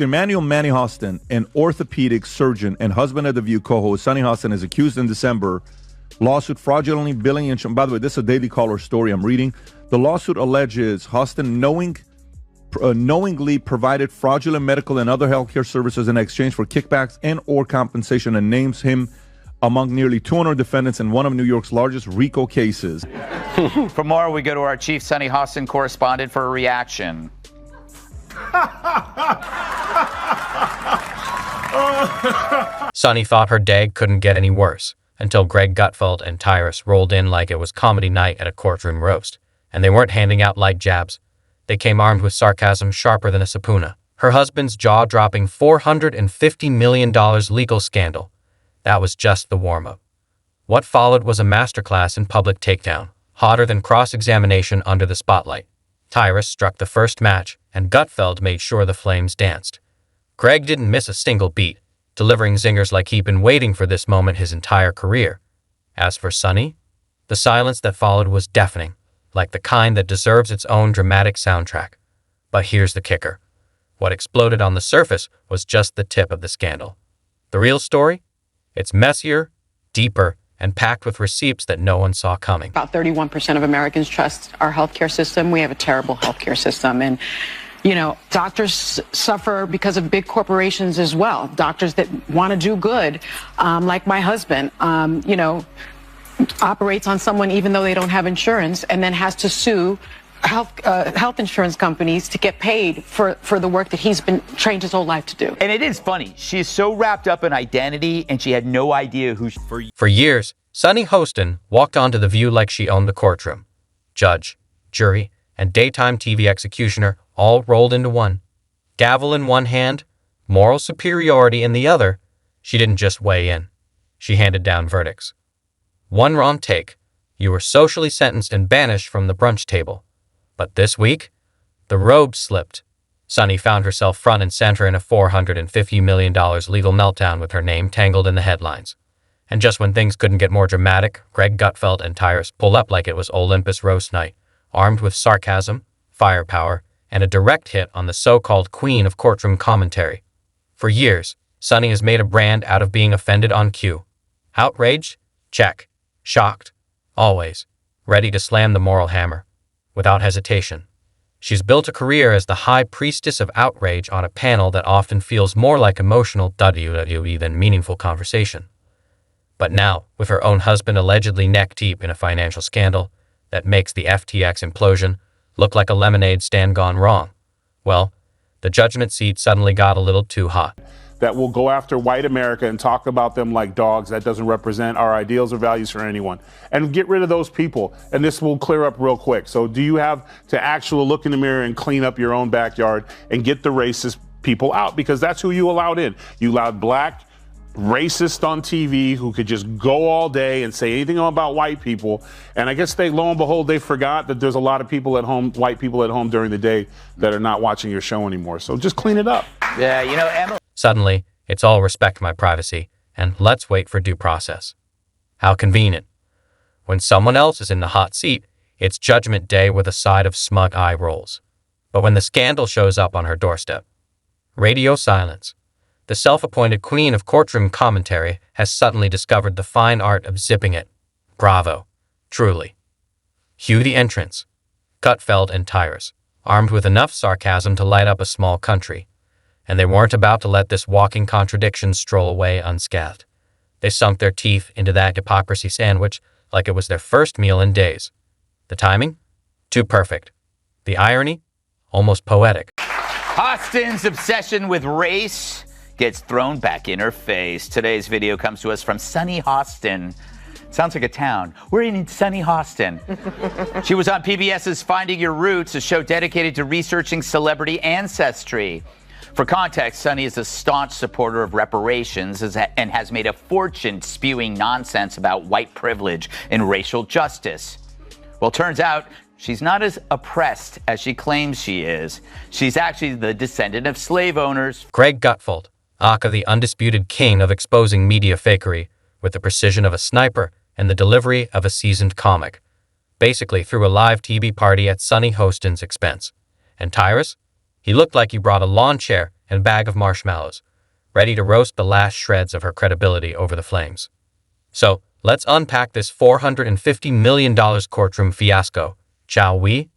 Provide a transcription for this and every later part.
Emmanuel Manny Hostin, an orthopedic surgeon and husband of The View co-host Sonny Hostin, is accused in December lawsuit fraudulently billing insurance. By the way, this is a Daily Caller story I'm reading. The lawsuit alleges Hostin knowingly provided fraudulent medical and other healthcare services in exchange for kickbacks and or compensation, and names him among nearly 200 defendants in one of New York's largest RICO cases. For more, we go to our chief Sonny Hostin correspondent for a reaction. Sonny thought her day couldn't get any worse until Gutfeld and Tyrus rolled in like it was comedy night at a courtroom roast. And they weren't handing out light jabs. They came armed with sarcasm sharper than a subpoena. Her husband's jaw-dropping $450 million legal scandal. That was just the warm-up. What followed was a masterclass in public takedown, hotter than cross-examination under the spotlight. Tyrus struck the first match, and Gutfeld made sure the flames danced. Greg didn't miss a single beat, delivering zingers like he'd been waiting for this moment his entire career. As for Sonny, the silence that followed was deafening, like the kind that deserves its own dramatic soundtrack. But here's the kicker. What exploded on the surface was just the tip of the scandal. The real story? It's messier, deeper, and packed with receipts that no one saw coming. About 31% of Americans trust our healthcare system. We have a terrible healthcare system. And, doctors suffer because of big corporations as well. Doctors that want to do good, like my husband, operates on someone even though they don't have insurance, and then has to sue health insurance companies to get paid for the work that he's been trained his whole life to do. And it is funny. She's so wrapped up in identity, and she had no idea who For years, Sonny Hostin walked onto The View like she owned the courtroom. Judge, jury, and daytime TV executioner all rolled into one. Gavel in one hand, moral superiority in the other. She didn't just weigh in. She handed down verdicts. One wrong take, you were socially sentenced and banished from the brunch table. But this week, the robe slipped. Sonny found herself front and center in a $450 million legal meltdown with her name tangled in the headlines. And just when things couldn't get more dramatic, Gutfeld and Tyrus pulled up like it was Olympus roast night, armed with sarcasm, firepower, and a direct hit on the so-called queen of courtroom commentary. For years, Sonny has made a brand out of being offended on cue. Outraged? Check. Shocked? Always. Ready to slam the moral hammer. Without hesitation. She's built a career as the high priestess of outrage on a panel that often feels more like emotional WWE than meaningful conversation. But now, with her own husband allegedly neck-deep in a financial scandal that makes the FTX implosion look like a lemonade stand gone wrong, well, the judgment seat suddenly got a little too hot. That will go after white America and talk about them like dogs. That doesn't represent our ideals or values for anyone. And get rid of those people, and this will clear up real quick. So do you have to actually look in the mirror and clean up your own backyard and get the racist people out? Because that's who you allowed in. You allowed black racists on TV who could just go all day and say anything about white people. And I guess lo and behold, they forgot that there's a lot of people at home, white people at home during the day that are not watching your show anymore. So just clean it up. Yeah, Emma. Suddenly, it's all respect my privacy, and let's wait for due process. How convenient. When someone else is in the hot seat, it's judgment day with a side of smug eye rolls. But when the scandal shows up on her doorstep, radio silence. The self-appointed queen of courtroom commentary has suddenly discovered the fine art of zipping it. Bravo. Truly. Cue the entrance. Gutfeld and Tyrus, armed with enough sarcasm to light up a small country. And they weren't about to let this walking contradiction stroll away unscathed. They sunk their teeth into that hypocrisy sandwich like it was their first meal in days. The timing? Too perfect. The irony? Almost poetic. Hostin's obsession with race gets thrown back in her face. Today's video comes to us from Sonny Hostin. Sounds like a town. We're in Sonny Hostin. She was on PBS's Finding Your Roots, a show dedicated to researching celebrity ancestry. For context, Sonny is a staunch supporter of reparations and has made a fortune spewing nonsense about white privilege and racial justice. Well, turns out she's not as oppressed as she claims she is. She's actually the descendant of slave owners. Gutfeld, aka the undisputed king of exposing media fakery with the precision of a sniper and the delivery of a seasoned comic, basically threw a live TV party at Sonny Hostin's expense. And Tyrus? He looked like he brought a lawn chair and bag of marshmallows, ready to roast the last shreds of her credibility over the flames. So, let's unpack this $450 million courtroom fiasco, shall we?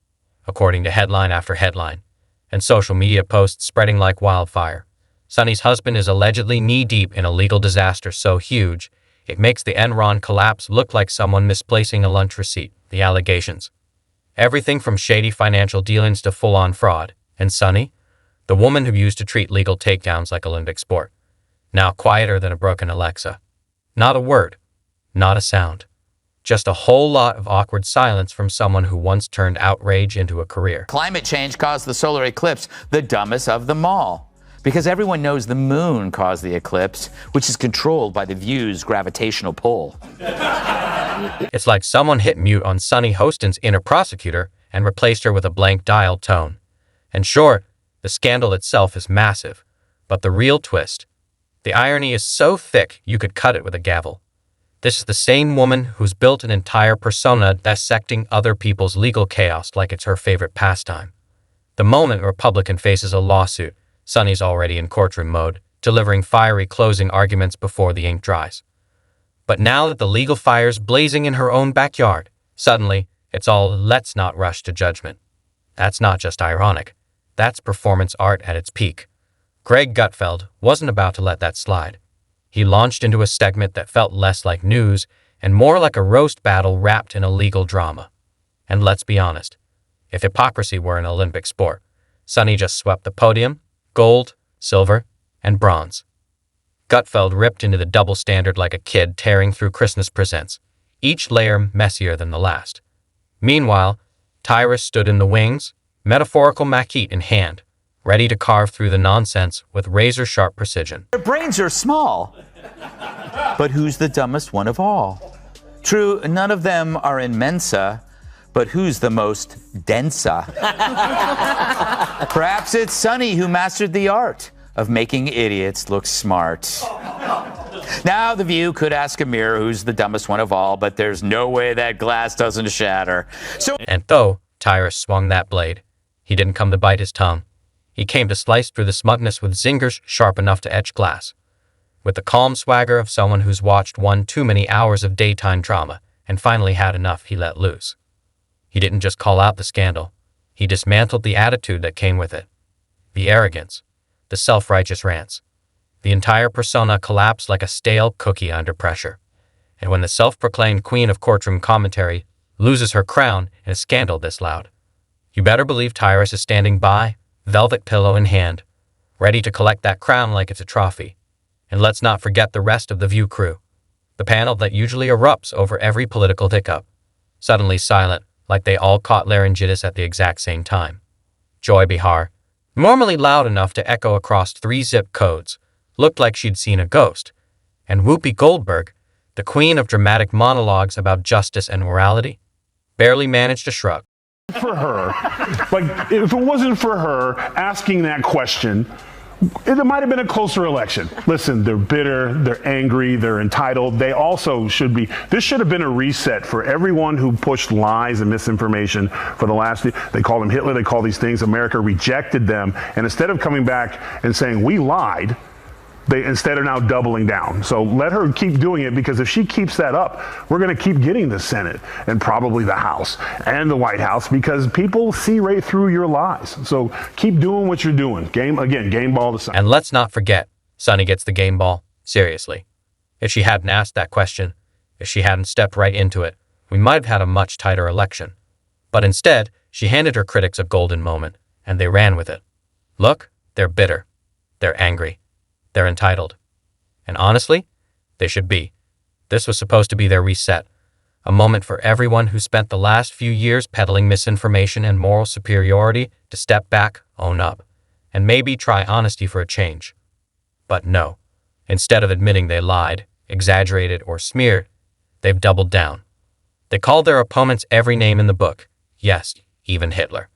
According to headline after headline, and social media posts spreading like wildfire, Sonny's husband is allegedly knee-deep in a legal disaster so huge, it makes the Enron collapse look like someone misplacing a lunch receipt. The allegations. Everything from shady financial dealings to full-on fraud. And Sonny, the woman who used to treat legal takedowns like Olympic sport, now quieter than a broken Alexa. Not a word. Not a sound. Just a whole lot of awkward silence from someone who once turned outrage into a career. Climate change caused the solar eclipse, the dumbest of them all. Because everyone knows the moon caused the eclipse, which is controlled by the View's gravitational pull. It's like someone hit mute on Sonny Hostin's inner prosecutor and replaced her with a blank dial tone. And sure, the scandal itself is massive, but the real twist, the irony is so thick you could cut it with a gavel. This is the same woman who's built an entire persona dissecting other people's legal chaos like it's her favorite pastime. The moment a Republican faces a lawsuit, Sonny's already in courtroom mode, delivering fiery closing arguments before the ink dries. But now that the legal fire's blazing in her own backyard, suddenly, it's all let's not rush to judgment. That's not just ironic. That's performance art at its peak. Greg Gutfeld wasn't about to let that slide. He launched into a segment that felt less like news and more like a roast battle wrapped in a legal drama. And let's be honest, if hypocrisy were an Olympic sport, Sonny just swept the podium, gold, silver, and bronze. Gutfeld ripped into the double standard like a kid tearing through Christmas presents, each layer messier than the last. Meanwhile, Tyrus stood in the wings, metaphorical maquette in hand, ready to carve through the nonsense with razor-sharp precision. Their brains are small. But who's the dumbest one of all? True, none of them are in Mensa, but who's the most densa? Perhaps it's Sonny who mastered the art of making idiots look smart. Now, The View could ask a mirror who's the dumbest one of all, but there's no way that glass doesn't shatter. And though Tyrus swung that blade, he didn't come to bite his tongue. He came to slice through the smugness with zingers sharp enough to etch glass. With the calm swagger of someone who's watched one too many hours of daytime drama and finally had enough, he let loose. He didn't just call out the scandal. He dismantled the attitude that came with it. The arrogance, the self-righteous rants. The entire persona collapsed like a stale cookie under pressure. And when the self-proclaimed queen of courtroom commentary loses her crown in a scandal this loud, you better believe Tyrus is standing by, velvet pillow in hand, ready to collect that crown like it's a trophy. And let's not forget the rest of the View crew, the panel that usually erupts over every political hiccup, suddenly silent like they all caught laryngitis at the exact same time. Joy Behar, normally loud enough to echo across 3 zip codes, looked like she'd seen a ghost, and Whoopi Goldberg, the queen of dramatic monologues about justice and morality, barely managed to shrug. For her, like, if it wasn't for her asking that question, it might have been a closer election. Listen, they're bitter, they're angry, they're entitled. They also should be. This should have been a reset for everyone who pushed lies and misinformation for the last. They call them Hitler, they call these things. America rejected them. And instead of coming back and saying, we lied, they instead are now doubling down. So let her keep doing it, because if she keeps that up, we're going to keep getting the Senate and probably the House and the White House, because people see right through your lies. So keep doing what you're doing. Game ball to Sonny. And let's not forget, Sonny gets the game ball. Seriously. If she hadn't asked that question, if she hadn't stepped right into it, we might have had a much tighter election. But instead, she handed her critics a golden moment, and they ran with it. Look, they're bitter. They're angry. They're entitled. And honestly, they should be. This was supposed to be their reset, a moment for everyone who spent the last few years peddling misinformation and moral superiority to step back, own up, and maybe try honesty for a change. But no. Instead of admitting they lied, exaggerated, or smeared, they've doubled down. They called their opponents every name in the book, yes, even Hitler.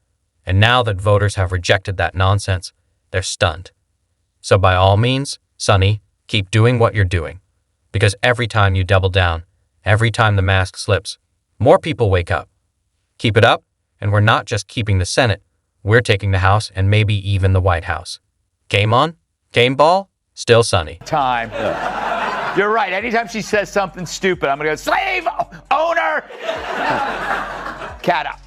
And now that voters have rejected that nonsense, they're stunned. So by all means, Sonny, keep doing what you're doing. Because every time you double down, every time the mask slips, more people wake up. Keep it up, and we're not just keeping the Senate, we're taking the House and maybe even the White House. Game on? Game ball? Still Sunny. Time. You're right. Anytime she says something stupid, I'm going to go, slave owner. Kat,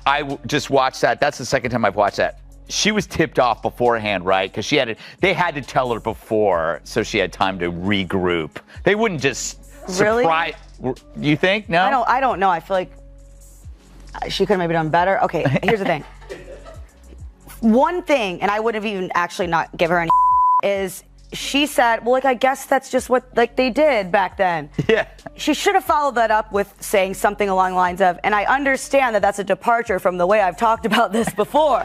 just watched that. That's the second time I've watched that. She was tipped off beforehand, right? Because they had to tell her before, so she had time to regroup. They wouldn't just surprise. Really? You think? No? I don't know. I feel like she could have maybe done better. Okay, here's the thing. One thing, and I would have even actually not give her any is she said, well, like, I guess that's just what they did back then. Yeah. She should have followed that up with saying something along the lines of, and I understand that that's a departure from the way I've talked about this before.